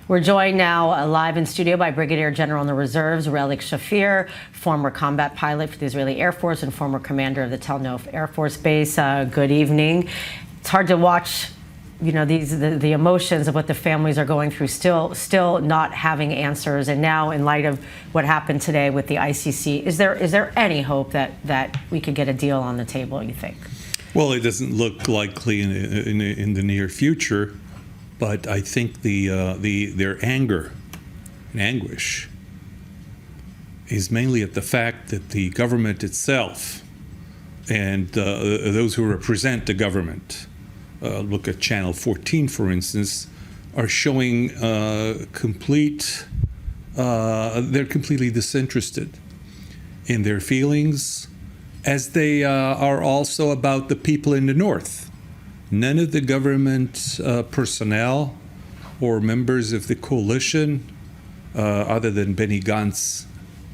We're joined now live in studio by Brigadier General in the Reserves, Relik Shafir, former combat pilot for the Israeli Air Force and former commander of the Tel Nof Air Force Base. Good evening. It's hard to watch, you know, the emotions of what the families are going through, still not having answers. And now, in light of what happened today with the ICC, is there any hope that we could get a deal on the table, you think? Well, it doesn't look likely in the near future. But I think their anger and anguish is mainly at the fact that the government itself and those who represent the government, look at Channel 14, for instance, are showing they're completely disinterested in their feelings, as they are also about the people in the north. None of the government personnel or members of the coalition, other than Benny Gantz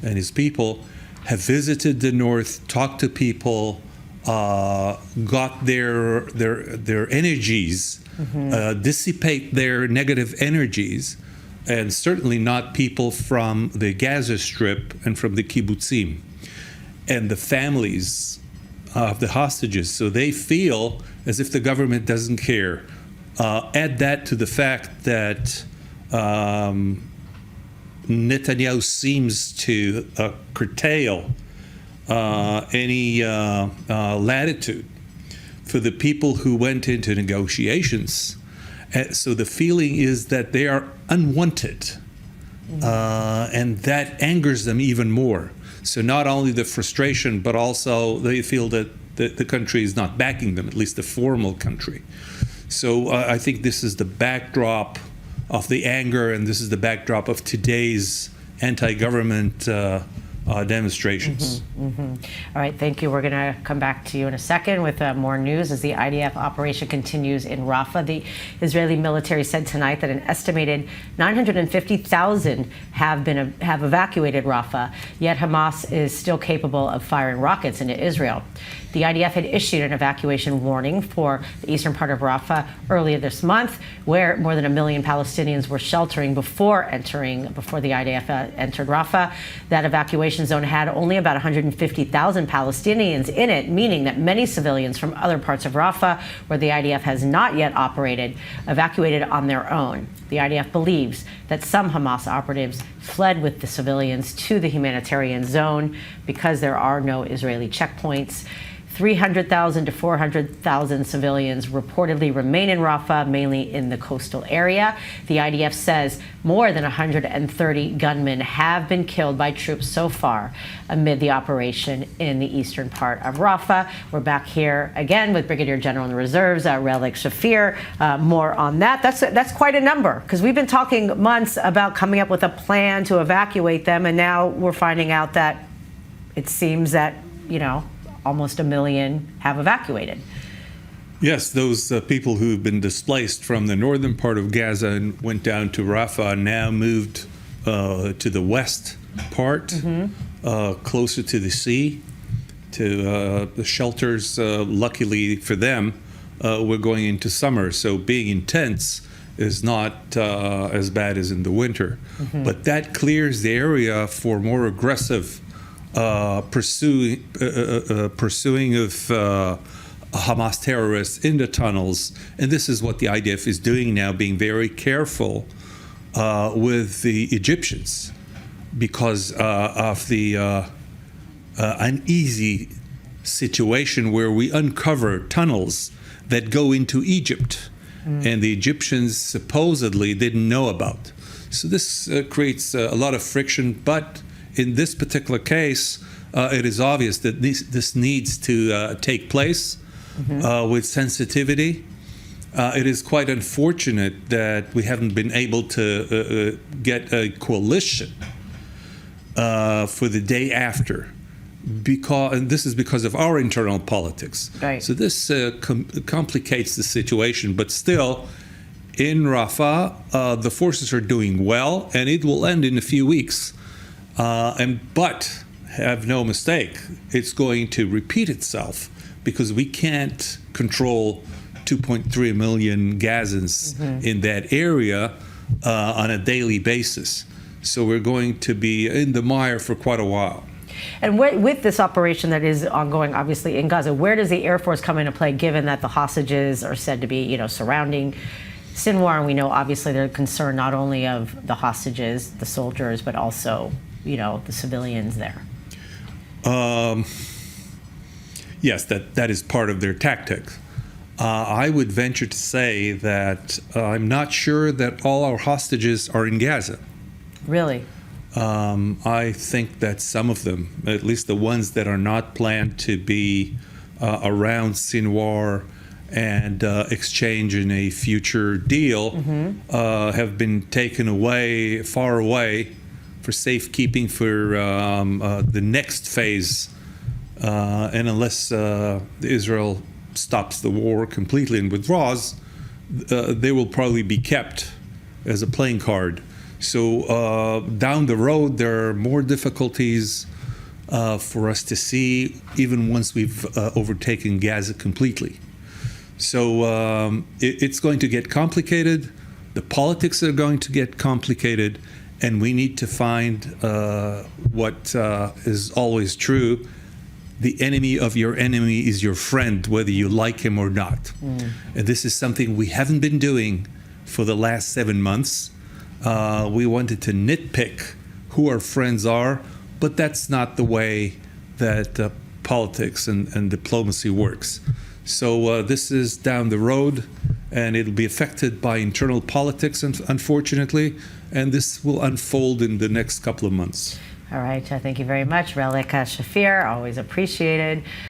and his people, have visited the north, talked to people, got their energies, dissipate their negative energies, and certainly not people from the Gaza Strip and from the kibbutzim and the families of the hostages. So they feel as if the government doesn't care. Add that to the fact that Netanyahu seems to curtail any latitude for the people who went into negotiations. So the feeling is that they are unwanted, and that angers them even more. So not only the frustration, but also they feel that the country is not backing them, at least the formal country. So I think this is the backdrop of the anger, and this is the backdrop of today's anti-government demonstrations. All right, thank you. We're going to come back to you in a second with more news as the IDF operation continues in Rafah. The Israeli military said tonight that an estimated 950,000 have evacuated Rafah, yet Hamas is still capable of firing rockets into Israel. The IDF had issued an evacuation warning for the eastern part of Rafah earlier this month, where more than 1 million Palestinians were sheltering before the IDF entered Rafah. That evacuation zone had only about 150,000 Palestinians in it, meaning that many civilians from other parts of Rafah, where the IDF has not yet operated, evacuated on their own. The IDF believes that some Hamas operatives fled with the civilians to the humanitarian zone because there are no Israeli checkpoints. 300,000 to 400,000 civilians reportedly remain in Rafah, mainly in the coastal area. The IDF says more than 130 gunmen have been killed by troops so far amid the operation in the eastern part of Rafah. We're back here again with Brigadier General in the Reserves, Relik Shafir. More on that. That's quite a number, because we've been talking months about coming up with a plan to evacuate them, and now we're finding out that it seems that, you know, almost 1 million have evacuated. Yes, those people who've been displaced from the northern part of Gaza and went down to Rafah now moved to the west part, closer to the sea, to the shelters. Luckily for them, we're going into summer, so being in tents is not as bad as in the winter. But that clears the area for more aggressive pursuing of Hamas terrorists in the tunnels. And this is what the IDF is doing now, being very careful with the Egyptians because of the uneasy situation where we uncover tunnels that go into Egypt and the Egyptians supposedly didn't know about. So this creates a lot of friction, but in this particular case, it is obvious that this needs to take place with sensitivity. It is quite unfortunate that we haven't been able to get a coalition for the day after, and this is because of our internal politics. Right. So this complicates the situation, but still, in Rafah, the forces are doing well, and it will end in a few weeks. But have no mistake, it's going to repeat itself because we can't control 2.3 million Gazans in that area. on a daily basis. So we're going to be in the mire for quite a while. And with this operation that is ongoing, obviously, in Gaza, where does the Air Force come into play, given that the hostages are said to be, surrounding Sinwar? And we know, obviously, they're concerned not only of the hostages, the soldiers, but also, the civilians there. Yes, that is part of their tactics. I would venture to say that I'm not sure that all our hostages are in Gaza. Really? I think that some of them, at least the ones that are not planned to be around Sinwar and exchange in a future deal, have been taken away, far away, for safekeeping for the next phase. And unless Israel stops the war completely and withdraws, they will probably be kept as a playing card. So down the road, there are more difficulties for us to see, even once we've overtaken Gaza completely. So it's going to get complicated. The politics are going to get complicated, and we need to find what is always true. The enemy of your enemy is your friend, whether you like him or not. And this is something we haven't been doing for the last 7 months. We wanted to nitpick who our friends are, but that's not the way that politics and diplomacy works. So this is down the road, and it'll be affected by internal politics, unfortunately, and this will unfold in the next couple of months. All right. Thank you very much, Relik Shafir. Always appreciated.